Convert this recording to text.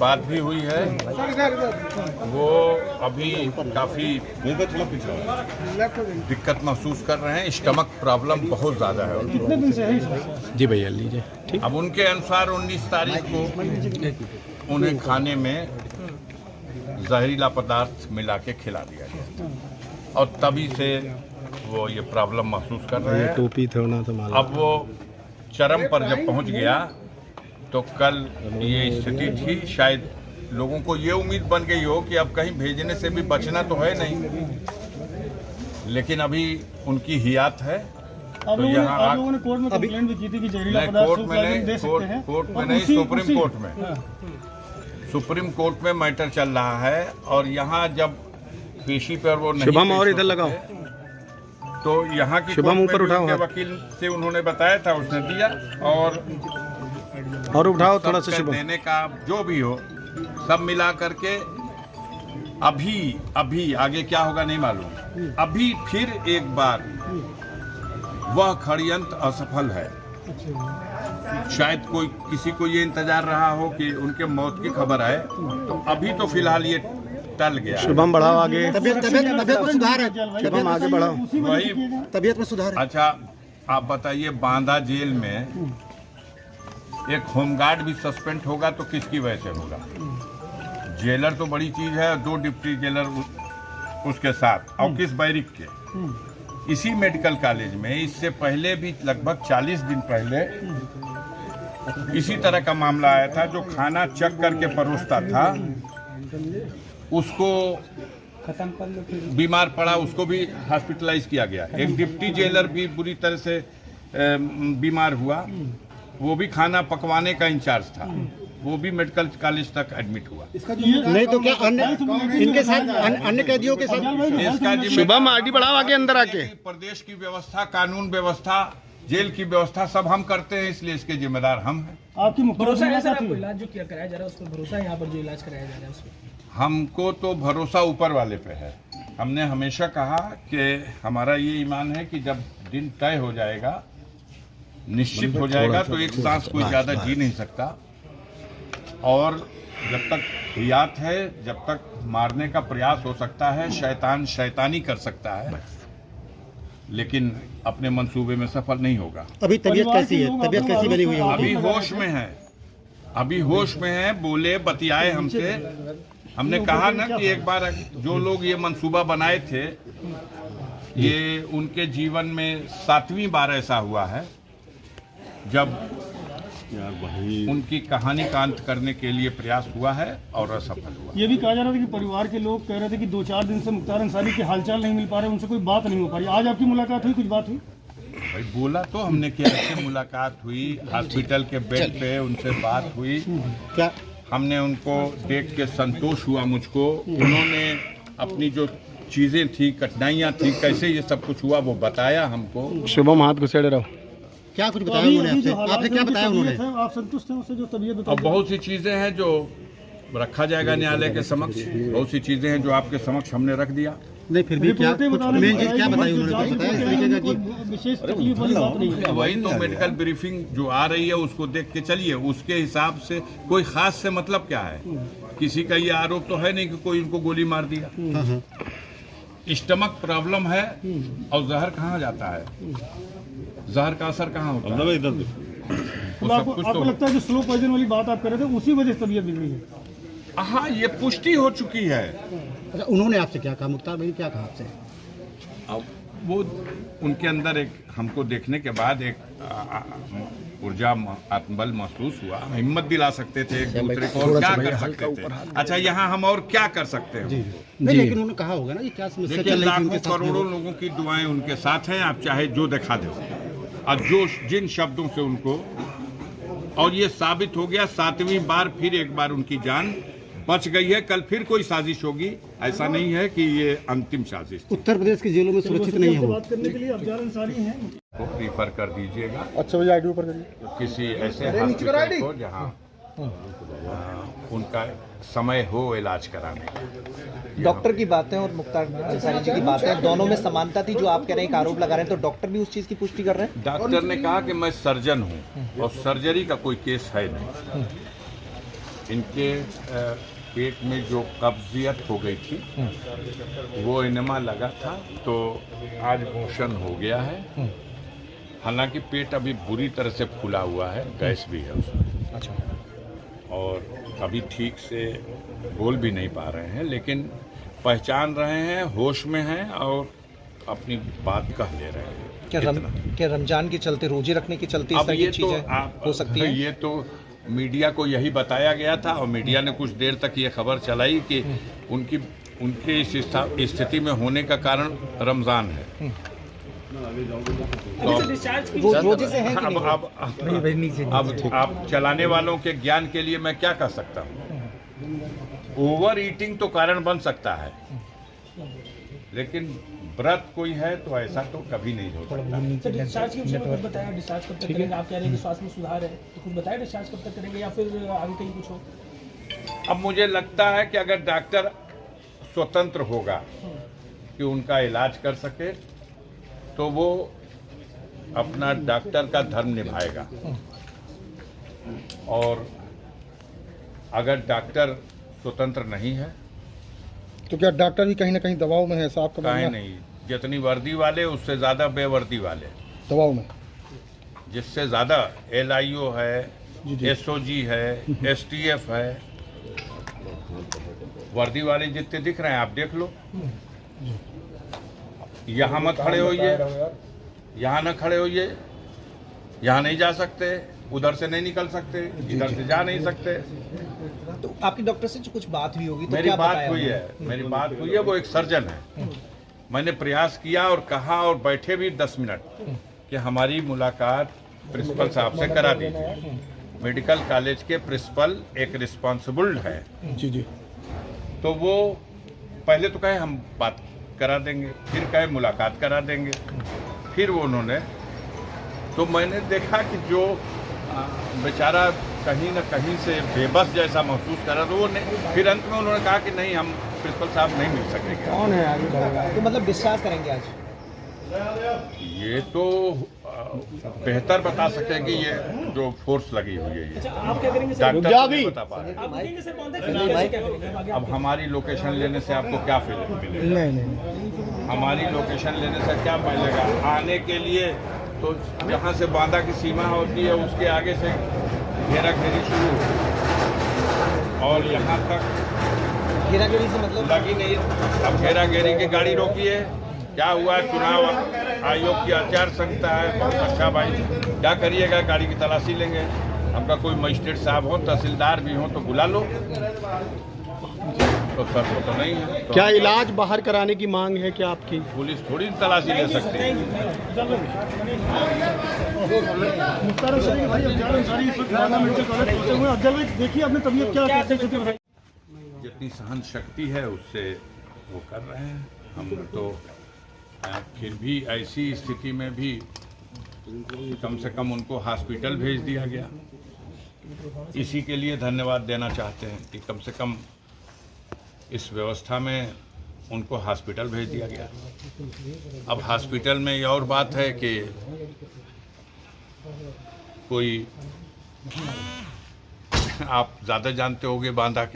बात भी हुई है, वो अभी काफ़ी दिक्कत महसूस कर रहे हैं। स्टमक प्रॉब्लम बहुत ज़्यादा है। कितने दिन से है? जी भैया लीजिए ठीक। अब उनके अनुसार 19 तारीख को उन्हें खाने में जहरीला पदार्थ मिला के खिला दिया गया और तभी से वो ये प्रॉब्लम महसूस कर रहे हैं। टोपी थे ना तो मालूम। अब वो चरम पर जब पहुंच गया तो कल ये स्थिति थी। शायद लोगों को ये उम्मीद बन गई हो कि अब कहीं भेजने से भी बचना तो है नहीं, लेकिन अभी उनकी हियात है। आप तो यहाँ आप लोगों ने कोर्ट में कंप्लेंट भी की थी कि जहरीला पदार्थ कोर्ट में नहीं, दे सकते हैं। कोर्ट में नहीं, सुप्रीम कोर्ट में, सुप्रीम कोर्ट में मैटर चल रहा है। और यहाँ जब पेशी पर वो नहीं शुभम पेश और हो इधर लगाओ, तो यहाँ की शुभम कोर्ट ऊपर में भी उठाओ उनके हाथ। वकील से उन्होंने बताया था, उसने दिया। और उठाओ थोड़ा सा सबका शुभम। देने का जो भी हो सब मिला करके अभी आगे क्या होगा नहीं मालूम। अभी फिर एक बार वह षड्यंत्र असफल है। शायद कोई किसी को ये इंतजार रहा हो कि उनके मौत की खबर आए, तो अभी तो फिलहाल ये टल गया है। शुभम बढ़ाओ आगे। तबियत में सुधार है। शुभम आगे बढ़ाओ। वही तबियत में सुधार है। अच्छा, आप बताइए, बांदा जेल में एक होमगार्ड भी सस्पेंड होगा तो किसकी वजह से होगा? जेलर तो बड़ी चीज है, 2 डिप्टी जेलर उसके साथ, और किस बैरिक के। इसी मेडिकल कॉलेज में इससे पहले भी लगभग 40 दिन पहले इसी तरह का मामला आया था। जो खाना चख करके परोसता था उसको बीमार पड़ा, उसको भी हॉस्पिटलाइज किया गया। एक डिप्टी जेलर भी बुरी तरह से बीमार हुआ, वो भी खाना पकवाने का इंचार्ज था, वो भी मेडिकल कॉलेज तक एडमिट हुआ। नहीं तो क्या अन्य इनके साथ अन्य कैदियों के साथ इसका शुभम आगे बढ़ाओ आगे अंदर आके। प्रदेश की व्यवस्था, कानून व्यवस्था, जेल की व्यवस्था सब हम करते हैं, इसलिए इसके जिम्मेदार हम हैं। आपकी भरोसा है सर, आपको इलाज जो किया कराया जा रहा है उस पर भरोसा है? यहाँ पर जो इलाज कराया जा रहा है उस पर हमको तो भरोसा ऊपर वाले पे है। हमने हमेशा कहा कि हमारा ये ईमान है कि जब दिन तय हो जाएगा, निश्चित हो जाएगा, तो एक सांस कोई ज्यादा जी नहीं सकता। और जब तक हियात है, जब तक मारने का प्रयास हो सकता है, शैतान शैतानी कर सकता है, लेकिन अपने मंसूबे में सफल नहीं होगा। अभी तबियत कैसी है? तबियत कैसी बनी हुई है? अभी होश में है, अभी होश में है, बोले बतियाए हमसे। हमने कहा ना कि एक बार जो लोग ये मंसूबा बनाए थे, ये उनके जीवन में 7वीं बार ऐसा हुआ है जब उनकी कहानी का अंत करने के लिए प्रयास हुआ है और असफल हुआ। ये भी कहा जा रहा था कि परिवार के लोग कह रहे थे कि 2-4 दिन से मुख्तार अंसारी के हालचाल नहीं मिल पा रहे, उनसे कोई बात नहीं हो पा रही। आज आपकी मुलाकात हुई, कुछ बात हुई? भाई बोला तो हमने कि ऐसे मुलाकात हुई, हॉस्पिटल के बेड पे उनसे बात हुई। क्या हमने उनको देख के संतोष हुआ मुझको। उन्होंने अपनी जो चीज़ें थी, कठिनाइयाँ थी, कैसे ये सब कुछ हुआ, वो बताया हमको। शुभम हाथ घुसेड़े रहो। क्या कुछ बताया उन्होंने आपसे? आपसे क्या बताया उन्होंने? आप संतुष्ट हैं उससे जो तबीयत और बताई? बहुत सी चीज़ें हैं जो रखा जाएगा न्यायालय के समक्ष। बहुत सी चीज़ें हैं जो आपके समक्ष हमने रख दिया। नहीं फिर भी क्या कुछ मेन चीज क्या बताई उन्होंने? कुछ बताया इस तरीके का कि विशेष तकलीफ वाली बात नहीं है। वही तो मेडिकल ब्रीफिंग जो आ रही है उसको देख के चलिए, उसके हिसाब से कोई खास से मतलब क्या है? किसी का ये आरोप तो है नहीं कि कोई इनको गोली मार दिया। स्टमक प्रॉब्लम है और जहर कहाँ जाता है? जहर का असर कहाँ होता है? तो आपको लगता है कि स्लो पॉइजन वाली बात आप कर रहे थे, उसी वजह से तबीयत बिगड़ी है? हाँ, ये पुष्टि हो चुकी है। अच्छा, उन्होंने आपसे क्या कहा? मुख्तार भाई क्या कहा आपसे? अब वो उनके अंदर एक हमको देखने के बाद एक ऊर्जा, आत्मबल महसूस हुआ। हिम्मत दिला सकते थे एक दूसरे को, और क्या कर सकते थे? अच्छा, यहाँ हम और क्या कर सकते हैं? नहीं लेकिन उन्होंने कहा होगा ना कि क्या समस्या देखिए, चल रही थी उनके लाखों साथ में? करोड़ों लोगों की दुआएं उनके साथ हैं। आप चाहे जो दिखा दो, और जो जिन शब्दों से उनको, और ये साबित हो गया 7वीं बार फिर एक बार उनकी जान बच गई है। कल फिर कोई साजिश होगी, ऐसा नहीं है कि ये अंतिम साजिश। उत्तर प्रदेश की जेलों में सुरक्षित नहीं है वो। बात करने के लिए अफजल अंसारी हैं। को रिफर कर दीजिएगा अच्छा भैया आईडी ऊपर करिए। किसी ऐसे हॉस्पिटल को जहाँ उनका समय हो इलाज कराने का। डॉक्टर की बातें और मुख्तार अंसारी जी की बातें, दोनों में समानता थी जो आप कह रहे हैं, एक आरोप लगा रहे हैं, तो डॉक्टर भी उस चीज की पुष्टि कर रहे हैं? डॉक्टर ने कहा कि मैं सर्जन हूँ और सर्जरी का कोई केस है नहीं। इनके पेट में जो कब्जियत हो गई थी वो एनेमा लगा था, तो आज मोशन हो गया है। हालांकि पेट अभी बुरी तरह से फूला हुआ है, गैस भी है उसमें। अच्छा। और अभी ठीक से बोल भी नहीं पा रहे हैं, लेकिन पहचान रहे हैं, होश में हैं और अपनी बात कह ले रहे हैं। क्या रमजान के चलते, रोजे रखने के चलते इस अब तरह ये की तो चीजें हो सकती हैं? ये तो मीडिया को यही बताया गया था और मीडिया ने कुछ देर तक ये खबर चलाई कि उनके इस स्थिति में होने का कारण रमज़ान है। तो रोजे से हैं कि नहीं? अब आप चलाने वालों के ज्ञान के लिए मैं क्या कह सकता हूँ। ओवर ईटिंग तो कारण बन सकता है, लेकिन व्रत कोई है तो ऐसा तो कभी नहीं हो सकता। डिस्चार्ज के विषय में कुछ बताया, डिस्चार्ज कब तक करेंगे? आप कह रहे हैं कि स्वास्थ्य में सुधार है, तो कुछ बताया डिस्चार्ज कब तक करेंगे या फिर आगे कहीं कुछ हो? अब मुझे लगता है कि अगर डॉक्टर स्वतंत्र होगा कि उनका इलाज कर सके तो वो अपना डॉक्टर का धर्म निभाएगा, और अगर डॉक्टर स्वतंत्र नहीं है तो क्या डॉक्टर भी कहीं ना कहीं दबाव में है? ऐसा आपका काहे मानना है? नहीं, जितनी वर्दी वाले उससे ज़्यादा बेवर्दी वाले, दबाव में जिससे ज़्यादा LIO है, SOG है, STF है, वर्दी वाले जितने दिख रहे हैं आप देख लो। यहाँ मत खड़े होइए, यहाँ न खड़े होइए, यहाँ नहीं जा सकते, उधर से नहीं निकल सकते, इधर से जा नहीं सकते। तो आपकी डॉक्टर से कुछ बात हुई होगी, तो मेरी क्या बात बताया हुई उन्होंने? है, मेरी बात हुई है, वो एक सर्जन है। मैंने प्रयास किया और कहा और बैठे भी 10 मिनट कि हमारी मुलाकात प्रिंसिपल साहब से करा दीजिए। मेडिकल कॉलेज के प्रिंसिपल एक रिस्पॉन्सिबल है, जी। तो वो पहले तो कहे हम बात करा देंगे, फिर कहे मुलाकात करा देंगे, फिर वो उन्होंने, तो मैंने देखा कि जो बेचारा कहीं न कहीं से बेबस जैसा महसूस करा, तो वो नहीं, फिर अंत में उन्होंने कहा कि नहीं, हम प्रिंसिपल साहब नहीं मिल सकेंगे। कौन है आगे? तो मतलब डिस्चार्ज करेंगे आज? ये तो बेहतर बता सकेगी, ये जो फोर्स लगी हुई है, ये अच्छा, आप क्या करेंगे सर? डॉक्टर तो नहीं बता पा रहे। आप रुकेंगे सर? कौन था? कैसे क्या करेंगे आगे? अब हमारी लोकेशन लेने से आपको क्या मिलेगा? नहीं। हमारी लोकेशन लेने से क्या मिलेगा? आने के लिए तो जहाँ से बांदा की सीमा होती है उसके आगे से घेरा घेरी शुरू, और यहाँ तक घेराघेरी से मतलब लगी नहीं। अब घेरा घेरी की गाड़ी रोकी है, क्या हुआ? चुनाव आयोग की आचार संहिता है, बहुत अच्छा भाई, क्या करिएगा? गाड़ी की तलाशी लेंगे। आपका कोई मजिस्ट्रेट साहब हो, तहसीलदार भी हो तो बुला लो, तो सर वो तो नहीं है। तो क्या इलाज बाहर कराने की मांग है क्या आपकी? पुलिस थोड़ी तलाशी ले सकती है। मुख्तार अंसारी भाई, अफजल अंसारी इस वक्त बांदा मेडिकल कॉलेज पहुंचे हुए हैं। अफजल भाई देखिए, अपनी तबीयत क्या कैसे स्थिति बताइए? जितनी सहन शक्ति है उससे वो कर रहे हैं। हम तो फिर भी ऐसी स्थिति में भी कम से कम उनको हॉस्पिटल भेज दिया गया। इसी के लिए धन्यवाद देना चाहते हैं कि कम से कम इस व्यवस्था में उनको हॉस्पिटल भेज दिया गया। अब हॉस्पिटल में ये और बात है कि कोई आप ज़्यादा जानते होंगे बांदा